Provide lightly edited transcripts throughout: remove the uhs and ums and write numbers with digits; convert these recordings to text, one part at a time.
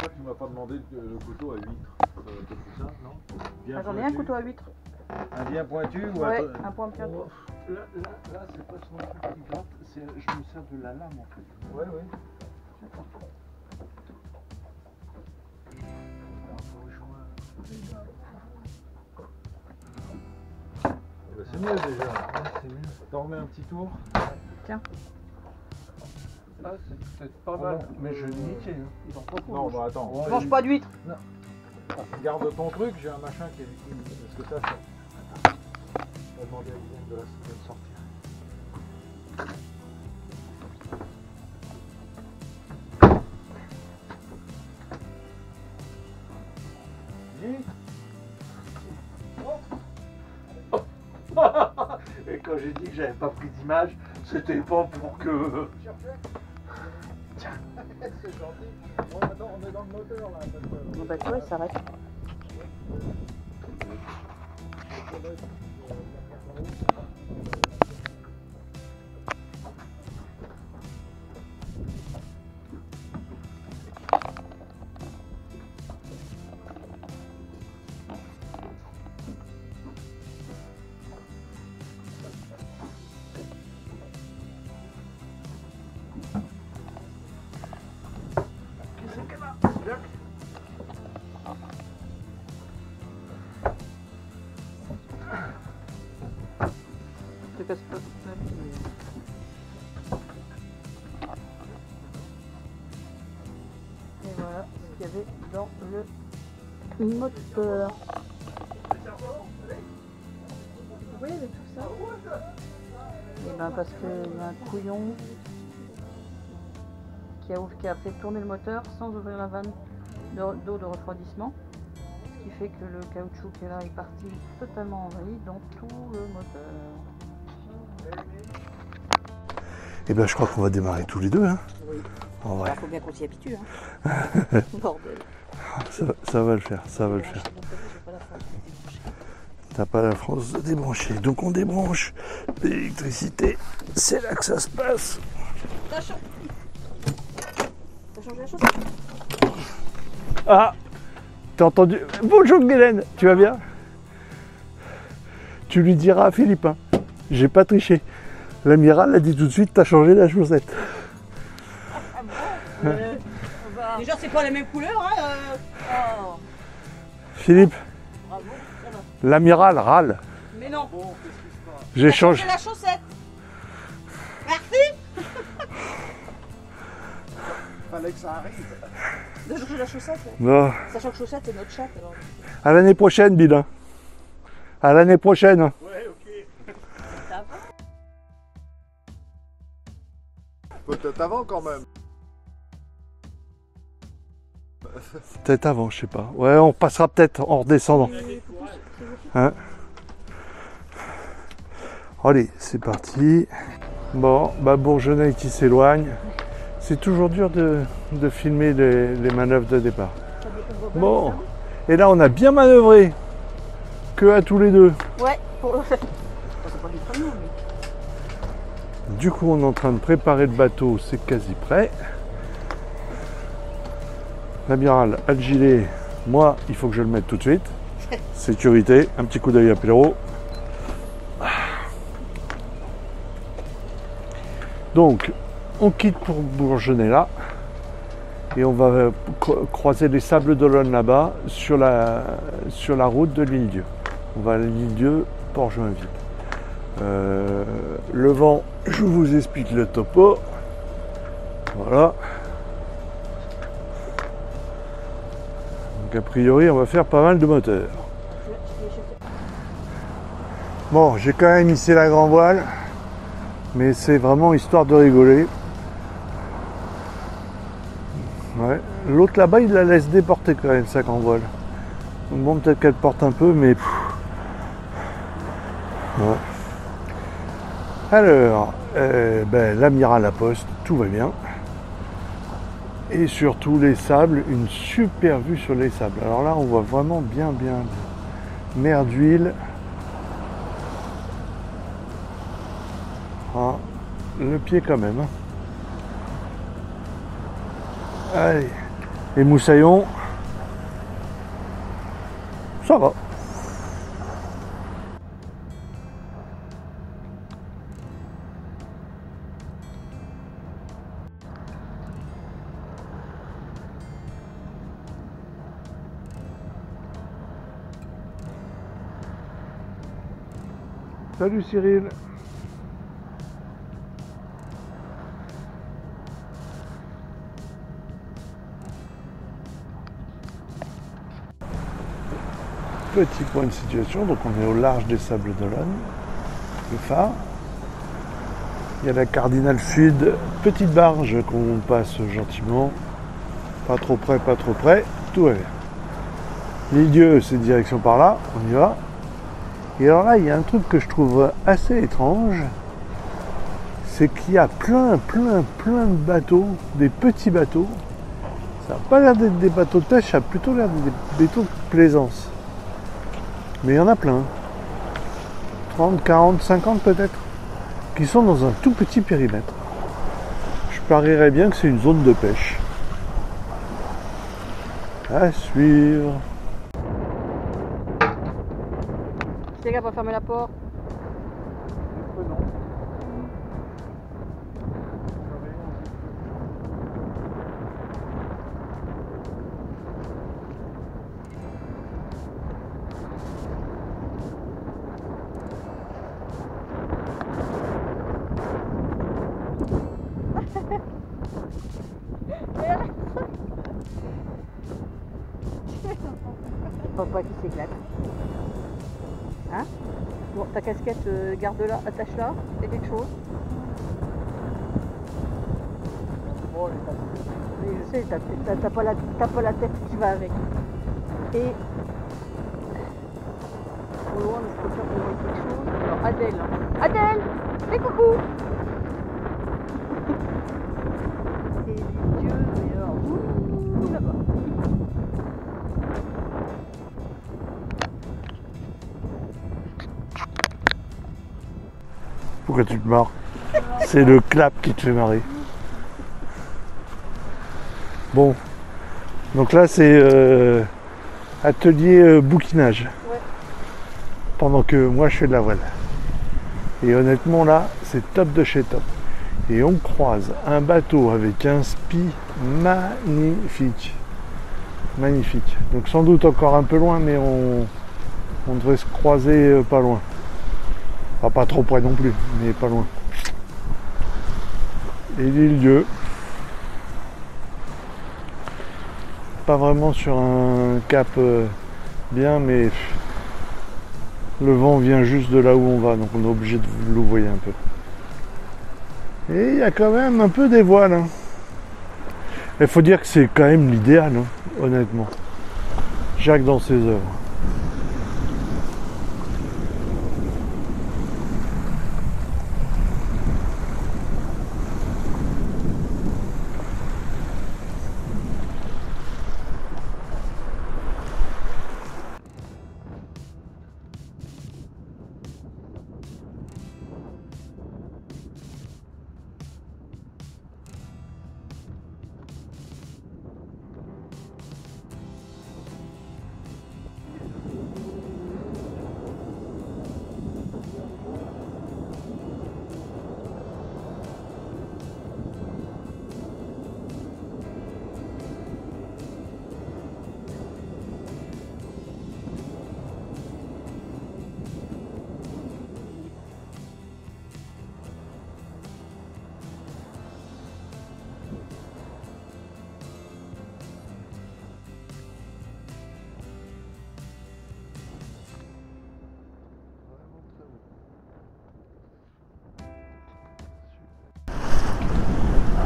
ça que tu m'as pas demandé le couteau à huître. Ça, non? Ah, j'en ai un couteau à huître. Un bien pointu ou Ouais, un point pointu. Là, c'est pas sur un truc qui gratte, je me sers de la lame en fait. Ouais, ouais. C'est mieux déjà. C'est mieux. T'en remets un petit tour. Tiens. Ah, c'est peut-être pas mal, mais je vais niquer. Hein. Non, bah attends. Je mange pas d'huître. Non. Garde ton truc, j'ai un machin qui est liquide. Est-ce que ça, on va demander à Guyane de le sortir. Et quand j'ai dit que j'avais pas pris d'image, c'était pas pour que... Tiens, c'est gentil. Bon, attends, on est dans le moteur là. Bon, bah, tu vois, il s'arrête. Je te casse pas toute seule. Et voilà ce qu'il y avait dans le moteur. Oui, il y avait tout ça. Et ben parce qu'il y a un couillon qui a fait tourner le moteur sans ouvrir la vanne d'eau de refroidissement. Ce qui fait que le caoutchouc qui est là est parti totalement envahi dans tout le moteur. Et ben je crois qu'on va démarrer tous les deux. Hein. Oui. En vrai. Il faut bien qu'on s'y habitue. Hein. Bordel. Ça va le faire, ça va le faire. T'as pas la France de débrancher. Donc on débranche l'électricité. C'est là que ça se passe. T'as changé la chaussette? Ah, t'as entendu? Bonjour Guylaine, tu vas bien? Tu lui diras à Philippe, hein. J'ai pas triché. L'amiral a dit tout de suite, t'as changé la chaussette. Ah bon déjà, c'est pas la même couleur, hein oh. Philippe, Bravo, ça va. l'amiral râle. Mais non. J'ai changé. La chaussette. Merci. Fallait que ça arrive. De changer la chaussette. Ouais. Bon. Sachant que chaussette est notre chatte alors. À l'année prochaine, Bill. Hein. À l'année prochaine. Ouais, ok. Ça va. Peut-être avant quand même. Peut-être avant, je sais pas. Ouais, on passera peut-être en redescendant. Hein? Allez, c'est parti. Bon, bah Bourgenais qui s'éloigne. C'est toujours dur de filmer les manœuvres de départ. Bon, et là on a bien manœuvré. Que à tous les deux. Ouais, pour le fait. C'est pas du premier, mais... Du coup, on est en train de préparer le bateau, c'est quasi prêt. L'amiral a le gilet. Moi, il faut que je le mette tout de suite. Sécurité, un petit coup d'œil à Péro. Donc, on quitte pour Bourgenais là. Et on va croiser les Sables d'Olonne là-bas sur la route de l'Île-Dieu. On va à l'Île-Dieu, Port-Joinville. Le vent, je vous explique le topo. Voilà. Donc a priori, on va faire pas mal de moteurs. Bon, j'ai quand même hissé la grand voile, mais c'est vraiment histoire de rigoler. Ouais. L'autre là-bas, il la laisse déporter quand même, sa grand voile. Bon, peut-être qu'elle porte un peu, mais... Ouais. Alors, l'amiral à poste, tout va bien. Et surtout les sables, une super vue sur les sables. Alors là, on voit vraiment bien. Mer d'huile. Ah, le pied quand même. Hein. Allez, Et Moussaillon, ça va. Salut Cyril. Petit point de situation, donc on est au large des Sables d'Olonne, le phare. Il y a la Cardinal Sud, petite barge qu'on passe gentiment, pas trop près, tout va bien. L'Île-Dieu, c'est direction par là, on y va. Et alors là, il y a un truc que je trouve assez étrange, c'est qu'il y a plein de bateaux, des petits bateaux. Ça n'a pas l'air d'être des bateaux de pêche, ça a plutôt l'air d'être des bateaux de plaisance. Mais il y en a plein, 30, 40, 50 peut-être, qui sont dans un tout petit périmètre. Je parierais bien que c'est une zone de pêche. À suivre. Les gars, pas fermer la porte. Papa qui s'éclate. Hein? Bon, ta casquette, garde-la, attache-la, fais quelque chose. Bon, elle est passée. Oui, je sais, t'as pas la tête qui va avec. Et au loin, je préfère qu'on voit quelque chose. Alors, Adèle, fais coucou. Et Dieu, d'ailleurs, ouh, là-bas. Pourquoi tu te marres? C'est le clap qui te fait marrer. Bon, donc là c'est atelier bouquinage. Ouais. Pendant que moi je fais de la voile. Et honnêtement là, c'est top de chez top. Et on croise un bateau avec un spi magnifique. Magnifique. Donc sans doute encore un peu loin, mais on devrait se croiser pas loin. Enfin, pas trop près non plus, mais pas loin. Et l'Île-Dieu. Pas vraiment sur un cap bien, mais le vent vient juste de là où on va, donc on est obligé de louvoyer un peu. Et il y a quand même un peu des voiles. Hein. Il faut dire que c'est quand même l'idéal, hein, honnêtement. Jacques dans ses œuvres.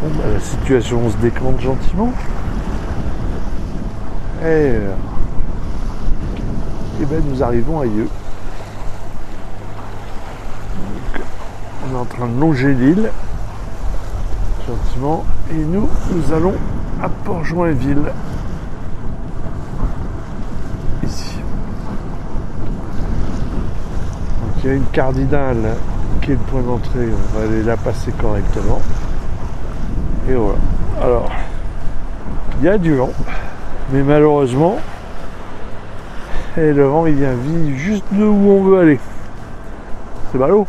Bon, bah, la situation se décante gentiment. Et ben nous arrivons à Yeux. Donc, on est en train de longer l'île gentiment et nous allons à Port-Joinville. Ici. Donc il y a une cardinale qui est le point d'entrée, on va aller la passer correctement. Et voilà. Alors, Il y a du vent, mais malheureusement, et le vent il vient juste de où on veut aller. C'est ballot.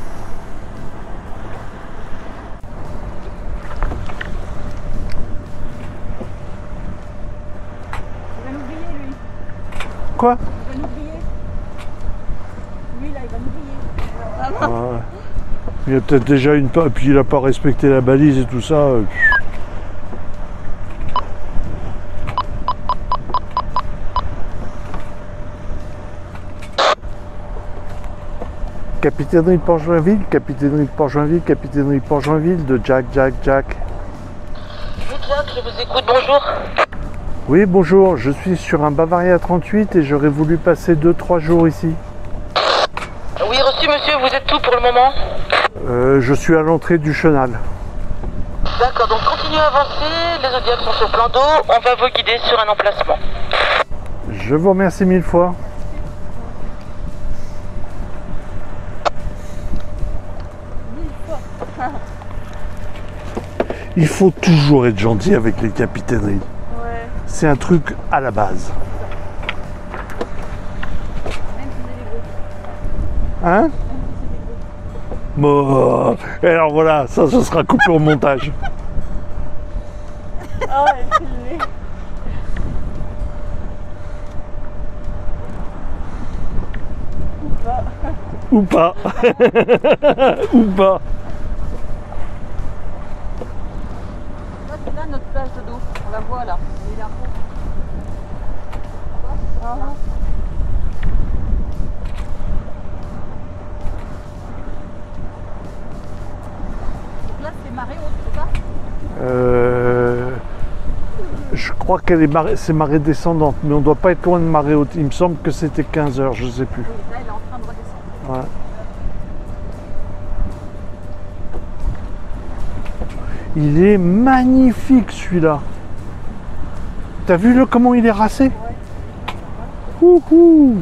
Il va nous griller, lui. Quoi? Il va nous griller. Lui, là, il va nous griller. Vraiment. Ah, il y a peut-être déjà une part, et puis il n'a pas respecté la balise et tout ça. Capitainerie de Port-Joinville, capitainerie de Port-Joinville, capitainerie de Port-Joinville de Jack. Oui, Jack, je vous écoute, bonjour. Oui, bonjour, je suis sur un Bavaria 38 et j'aurais voulu passer 2-3 jours ici. Oui, reçu, monsieur, vous êtes où pour le moment? Je suis à l'entrée du chenal. D'accord, donc continuez à avancer, les Zodiacs sont sur plan d'eau, on va vous guider sur un emplacement. Je vous remercie 1000 fois. Il faut toujours être gentil avec les capitaineries. Ouais. C'est un truc à la base. Même si c'est des gros. Hein? Bon, et alors voilà, ça ce sera coupé au montage. Ah ouais, filmé. Ou pas. Ou pas. Là, c'est là notre plage de dos. On la voit là. Il est là. Donc là, c'est marée haute, c'est ça? Je crois qu'elle est c'est marée descendante, mais on doit pas être loin de marée haute. Il me semble que c'était 15 heures, je sais plus. Oui, là, elle est en train de redescendre. Ouais. Il est magnifique celui-là. T'as vu comment il est racé? Ouais. Ouhou.